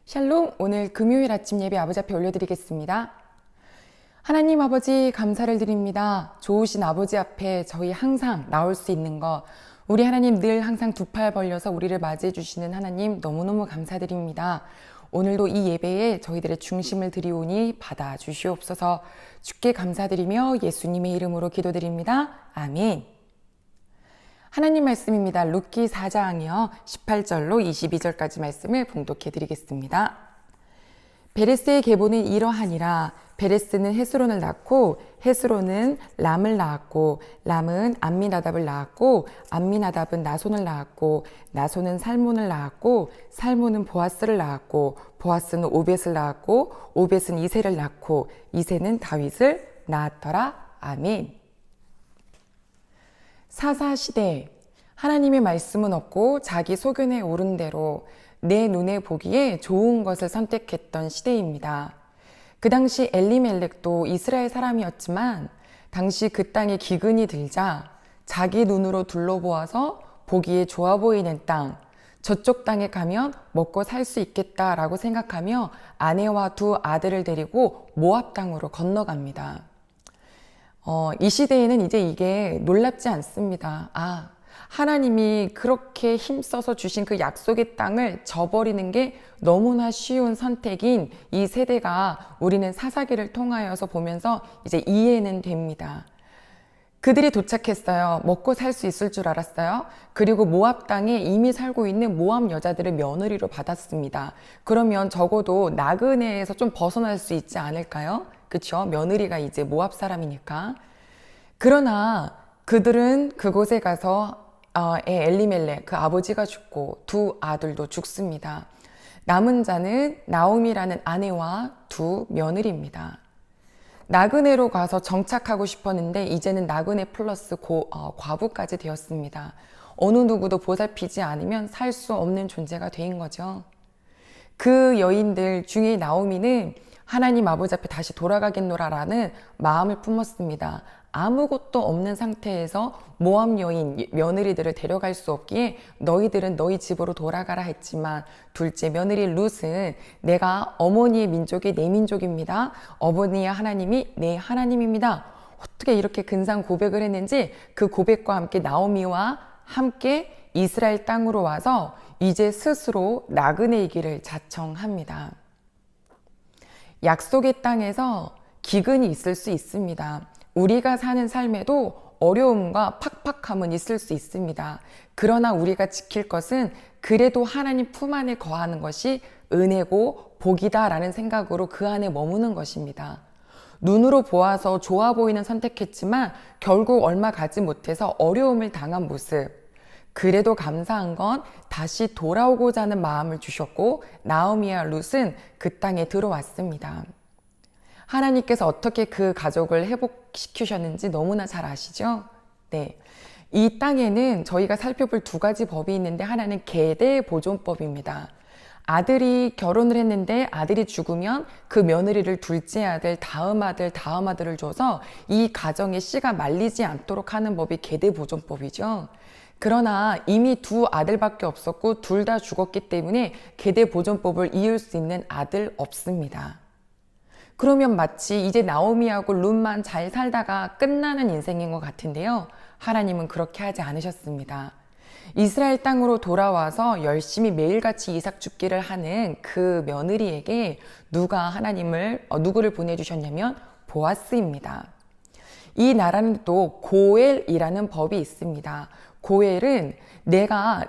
샬롬, 오늘 금요일 아침 예배 아버지 앞에 올려드리겠습니다. 하나님 아버지 감사를 드립니다. 좋으신 아버지 앞에 저희 항상 나올 수 있는 것, 우리 하나님 늘 항상 두 팔 벌려서 우리를 맞이해 주시는 하나님 너무너무 감사드립니다. 오늘도 이 예배에 저희들의 중심을 드리오니 받아 주시옵소서. 주께 감사드리며 예수님의 이름으로 기도드립니다. 아멘. 하나님 말씀입니다. 룻기 4장이요. 18절로 22절까지 말씀을 봉독해 드리겠습니다. 베레스의 계보는 이러하니라. 베레스는 헤스론을 낳고 헤스론은 람을 낳았고 람은 암미나답을 낳았고 암미나답은 나손을 낳았고 나손은 살몬을 낳았고 살몬은 보아스를 낳았고 보아스는 오벳을 낳았고 오벳은 이새를 낳고 이새는 다윗을 낳았더라. 아멘. 사사시대, 하나님의 말씀은 없고 자기 소견에 오른 대로 내 눈에 보기에 좋은 것을 선택했던 시대입니다. 그 당시 엘리멜렉도 이스라엘 사람이었지만 당시 그 땅에 기근이 들자 자기 눈으로 둘러보아서 보기에 좋아 보이는 땅, 저쪽 땅에 가면 먹고 살 수 있겠다라고 생각하며 아내와 두 아들을 데리고 모압 땅으로 건너갑니다. 이 시대에는 이제 이게 놀랍지 않습니다. 하나님이 그렇게 힘써서 주신 그 약속의 땅을 저버리는 게 너무나 쉬운 선택인 이 세대가 우리는 사사기를 통하여서 보면서 이제 이해는 됩니다. 그들이 도착했어요. 먹고 살 수 있을 줄 알았어요. 그리고 모압 땅에 이미 살고 있는 모압 여자들을 며느리로 받았습니다. 그러면 적어도 나그네에서 좀 벗어날 수 있지 않을까요? 그쵸? 며느리가 이제 모압 사람이니까. 그러나 그들은 그곳에 가서 엘리멜렉, 그 아버지가 죽고 두 아들도 죽습니다. 남은 자는 나오미라는 아내와 두 며느리입니다. 나그네로 가서 정착하고 싶었는데 이제는 나그네 플러스 과부까지 되었습니다. 어느 누구도 보살피지 않으면 살 수 없는 존재가 된 거죠. 그 여인들 중에 나오미는 하나님 아버지 앞에 다시 돌아가겠노라라는 마음을 품었습니다. 아무것도 없는 상태에서 모압 여인 며느리들을 데려갈 수 없기에 너희들은 너희 집으로 돌아가라 했지만 둘째 며느리 룻은 내가 어머니의 민족이 내 민족입니다. 어머니의 하나님이 내 하나님입니다. 어떻게 이렇게 근사한 고백을 했는지 그 고백과 함께 나오미와 함께 이스라엘 땅으로 와서 이제 스스로 나그네이기를 자청합니다. 약속의 땅에서 기근이 있을 수 있습니다. 우리가 사는 삶에도 어려움과 팍팍함은 있을 수 있습니다. 그러나 우리가 지킬 것은 그래도 하나님 품 안에 거하는 것이 은혜고 복이다라는 생각으로 그 안에 머무는 것입니다. 눈으로 보아서 좋아 보이는 선택했지만 결국 얼마 가지 못해서 어려움을 당한 모습. 그래도 감사한 건 다시 돌아오고자 하는 마음을 주셨고 나오미와 룻은 그 땅에 들어왔습니다. 하나님께서 어떻게 그 가족을 회복시키셨는지 너무나 잘 아시죠? 네. 이 땅에는 저희가 살펴볼 두 가지 법이 있는데 하나는 계대 보존법입니다. 아들이 결혼을 했는데 아들이 죽으면 그 며느리를 둘째 아들, 다음 아들, 다음 아들을 줘서 이 가정의 씨가 말리지 않도록 하는 법이 계대 보존법이죠. 그러나 이미 두 아들밖에 없었고 둘 다 죽었기 때문에 계대 보존법을 이을 수 있는 아들 없습니다. 그러면 마치 이제 나오미하고 룻만 잘 살다가 끝나는 인생인 것 같은데요. 하나님은 그렇게 하지 않으셨습니다. 이스라엘 땅으로 돌아와서 열심히 매일같이 이삭 줍기를 하는 그 며느리에게 누구를 보내주셨냐면 보아스입니다. 이 나라는 또 고엘이라는 법이 있습니다. 고엘은 내가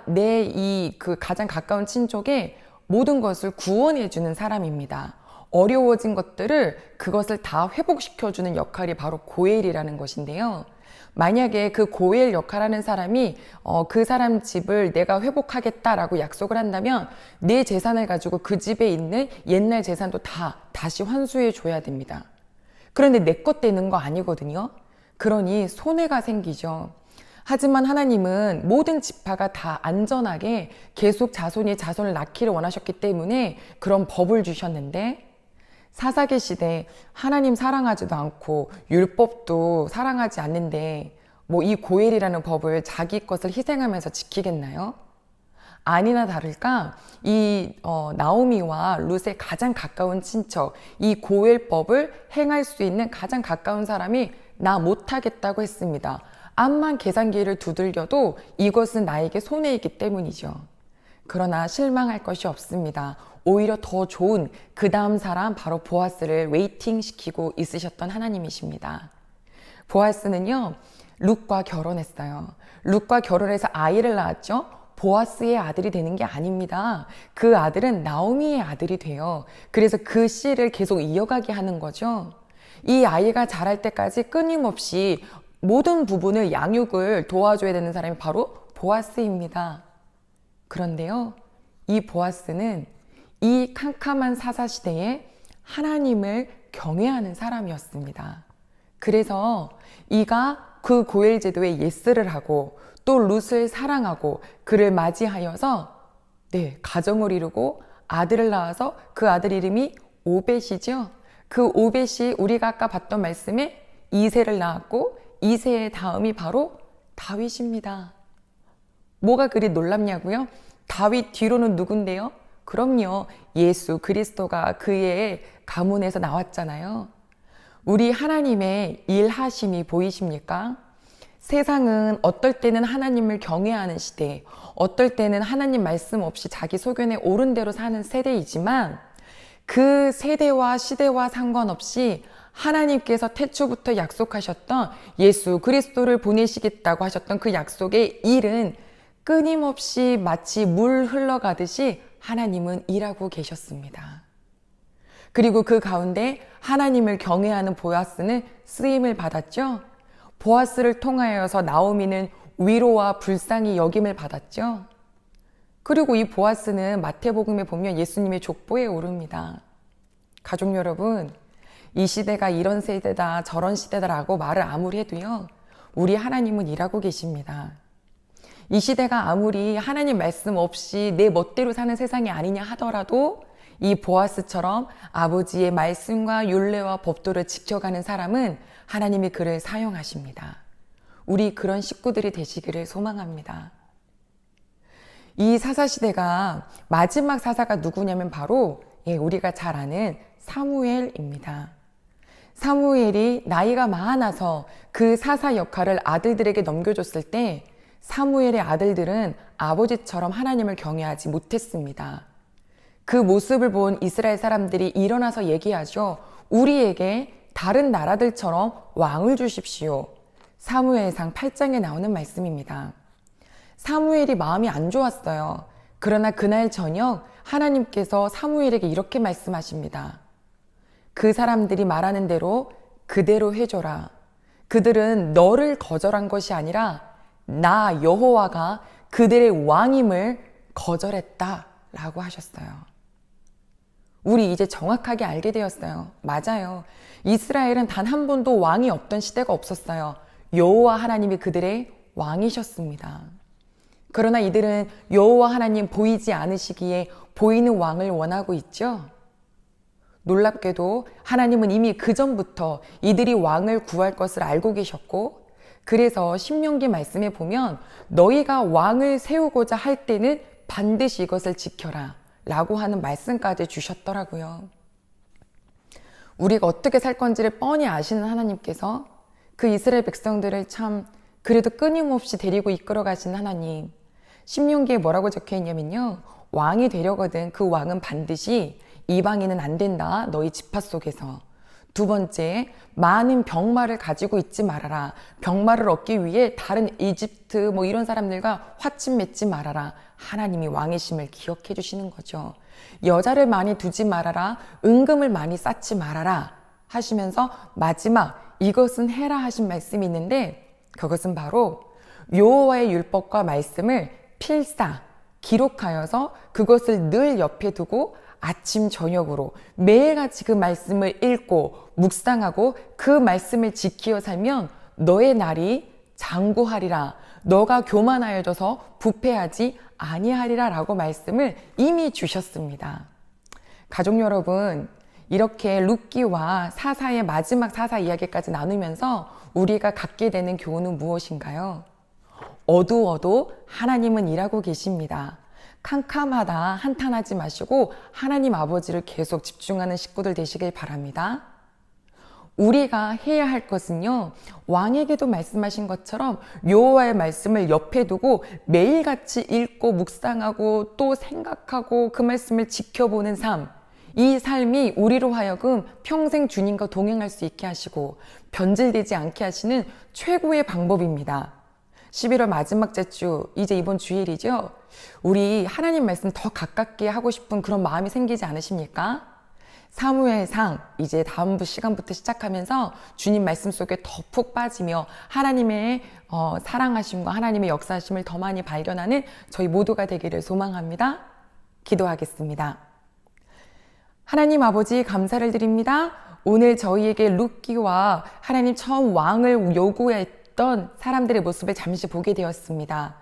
그 가장 가까운 친족에 모든 것을 구원해주는 사람입니다. 어려워진 것들을 그것을 다 회복시켜주는 역할이 바로 고엘이라는 것인데요. 만약에 그 고엘 역할하는 사람이 그 사람 집을 내가 회복하겠다라고 약속을 한다면 내 재산을 가지고 그 집에 있는 옛날 재산도 다시 환수해 줘야 됩니다. 그런데 내 것 되는 거 아니거든요. 그러니 손해가 생기죠. 하지만 하나님은 모든 지파가 다 안전하게 계속 자손이 자손을 낳기를 원하셨기 때문에 그런 법을 주셨는데 사사기 시대 하나님 사랑하지도 않고 율법도 사랑하지 않는데 이 고엘이라는 법을 자기 것을 희생하면서 지키겠나요? 아니나 다를까 이 나오미와 룻의 가장 가까운 친척, 이 고엘법을 행할 수 있는 가장 가까운 사람이 나 못하겠다고 했습니다. 암만 계산기를 두들겨도 이것은 나에게 손해이기 때문이죠. 그러나 실망할 것이 없습니다. 오히려 더 좋은 그 다음 사람 바로 보아스를 웨이팅 시키고 있으셨던 하나님이십니다. 보아스는요, 룻과 결혼했어요. 룻과 결혼해서 아이를 낳았죠. 보아스의 아들이 되는 게 아닙니다. 그 아들은 나오미의 아들이 돼요. 그래서 그 씨를 계속 이어가게 하는 거죠. 이 아이가 자랄 때까지 끊임없이 모든 부분을 양육을 도와줘야 되는 사람이 바로 보아스입니다. 그런데요, 이 보아스는 이 캄캄한 사사시대에 하나님을 경외하는 사람이었습니다. 그래서 이가 그 고엘 제도에 예스를 하고 또 룻을 사랑하고 그를 맞이하여서 가정을 이루고 아들을 낳아서 그 아들 이름이 오벳이죠. 그 오벳이 우리가 아까 봤던 말씀에 이새를 낳았고 이새의 다음이 바로 다윗입니다. 뭐가 그리 놀랍냐고요? 다윗 뒤로는 누군데요? 그럼요, 예수 그리스도가 그의 가문에서 나왔잖아요. 우리 하나님의 일하심이 보이십니까? 세상은 어떨 때는 하나님을 경외하는 시대, 어떨 때는 하나님 말씀 없이 자기 소견에 옳은 대로 사는 세대이지만 그 세대와 시대와 상관없이 하나님께서 태초부터 약속하셨던 예수 그리스도를 보내시겠다고 하셨던 그 약속의 일은 끊임없이 마치 물 흘러가듯이 하나님은 일하고 계셨습니다. 그리고 그 가운데 하나님을 경외하는 보아스는 쓰임을 받았죠. 보아스를 통하여서 나오미는 위로와 불쌍히 여김을 받았죠. 그리고 이 보아스는 마태복음에 보면 예수님의 족보에 오릅니다. 가족 여러분, 이 시대가 이런 세대다 저런 시대다라고 말을 아무리 해도요, 우리 하나님은 일하고 계십니다. 이 시대가 아무리 하나님 말씀 없이 내 멋대로 사는 세상이 아니냐 하더라도 이 보아스처럼 아버지의 말씀과 율례와 법도를 지켜가는 사람은 하나님이 그를 사용하십니다. 우리 그런 식구들이 되시기를 소망합니다. 이 사사시대가 마지막 사사가 누구냐면 바로 우리가 잘 아는 사무엘입니다. 사무엘이 나이가 많아서 그 사사 역할을 아들들에게 넘겨줬을 때 사무엘의 아들들은 아버지처럼 하나님을 경외하지 못했습니다. 그 모습을 본 이스라엘 사람들이 일어나서 얘기하죠. 우리에게 다른 나라들처럼 왕을 주십시오. 사무엘상 8장에 나오는 말씀입니다. 사무엘이 마음이 안 좋았어요. 그러나 그날 저녁 하나님께서 사무엘에게 이렇게 말씀하십니다. 그 사람들이 말하는 대로 그대로 해줘라. 그들은 너를 거절한 것이 아니라 나 여호와가 그들의 왕임을 거절했다 라고 하셨어요. 우리 이제 정확하게 알게 되었어요. 맞아요. 이스라엘은 단 한 번도 왕이 없던 시대가 없었어요. 여호와 하나님이 그들의 왕이셨습니다. 그러나 이들은 여호와 하나님 보이지 않으시기에 보이는 왕을 원하고 있죠. 놀랍게도 하나님은 이미 그 전부터 이들이 왕을 구할 것을 알고 계셨고, 그래서 신명기 말씀에 보면 너희가 왕을 세우고자 할 때는 반드시 이것을 지켜라 라고 하는 말씀까지 주셨더라고요. 우리가 어떻게 살 건지를 뻔히 아시는 하나님께서 그 이스라엘 백성들을 참 그래도 끊임없이 데리고 이끌어 가시는 하나님. 신명기에 뭐라고 적혀 있냐면요, 왕이 되려거든 그 왕은 반드시 이방인은 안 된다, 너희 지파 속에서. 두 번째, 많은 병마를 가지고 있지 말아라. 병마를 얻기 위해 다른 이집트 이런 사람들과 화친 맺지 말아라. 하나님이 왕이심을 기억해 주시는 거죠. 여자를 많이 두지 말아라. 은금을 많이 쌓지 말아라 하시면서 마지막 이것은 해라 하신 말씀이 있는데, 그것은 바로 여호와의 율법과 말씀을 필사 기록하여서 그것을 늘 옆에 두고 아침 저녁으로 매일같이 그 말씀을 읽고 묵상하고 그 말씀을 지키어 살면 너의 날이 장구하리라. 너가 교만하여져서 부패하지 아니하리라 라고 말씀을 이미 주셨습니다. 가족 여러분, 이렇게 룻기와 사사의 마지막 사사 이야기까지 나누면서 우리가 갖게 되는 교훈은 무엇인가요? 어두워도 하나님은 일하고 계십니다. 캄캄하다 한탄하지 마시고 하나님 아버지를 계속 집중하는 식구들 되시길 바랍니다. 우리가 해야 할 것은요, 왕에게도 말씀하신 것처럼 여호와의 말씀을 옆에 두고 매일같이 읽고 묵상하고 또 생각하고 그 말씀을 지켜보는 삶, 이 삶이 우리로 하여금 평생 주님과 동행할 수 있게 하시고 변질되지 않게 하시는 최고의 방법입니다. 11월 마지막 주, 이제 이번 주일이죠. 우리 하나님 말씀 더 가깝게 하고 싶은 그런 마음이 생기지 않으십니까? 사무엘상 이제 다음 시간부터 시작하면서 주님 말씀 속에 더 푹 빠지며 하나님의 사랑하심과 하나님의 역사하심을 더 많이 발견하는 저희 모두가 되기를 소망합니다. 기도하겠습니다. 하나님 아버지 감사를 드립니다. 오늘 저희에게 룻기와 하나님 처음 왕을 요구했던 사람들의 모습을 잠시 보게 되었습니다.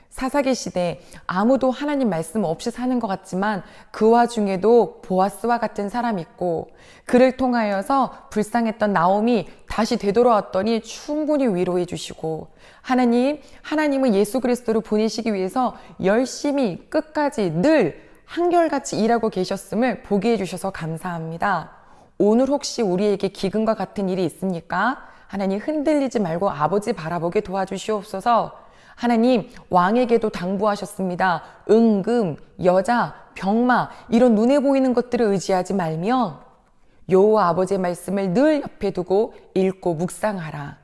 사사기 시대 아무도 하나님 말씀 없이 사는 것 같지만 그 와중에도 보아스와 같은 사람이 있고 그를 통하여서 불쌍했던 나옴이 다시 되돌아왔더니 충분히 위로해 주시고 하나님은 예수 그리스도를 보내시기 위해서 열심히 끝까지 늘 한결같이 일하고 계셨음을 보게 해주셔서 감사합니다. 오늘 혹시 우리에게 기근과 같은 일이 있습니까? 하나님 흔들리지 말고 아버지 바라보게 도와주시옵소서. 하나님 왕에게도 당부하셨습니다. 은금, 여자, 병마 이런 눈에 보이는 것들을 의지하지 말며 여호와 아버지의 말씀을 늘 옆에 두고 읽고 묵상하라.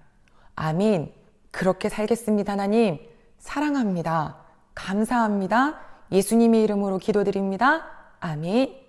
아멘. 그렇게 살겠습니다. 하나님 사랑합니다. 감사합니다. 예수님의 이름으로 기도드립니다. 아멘.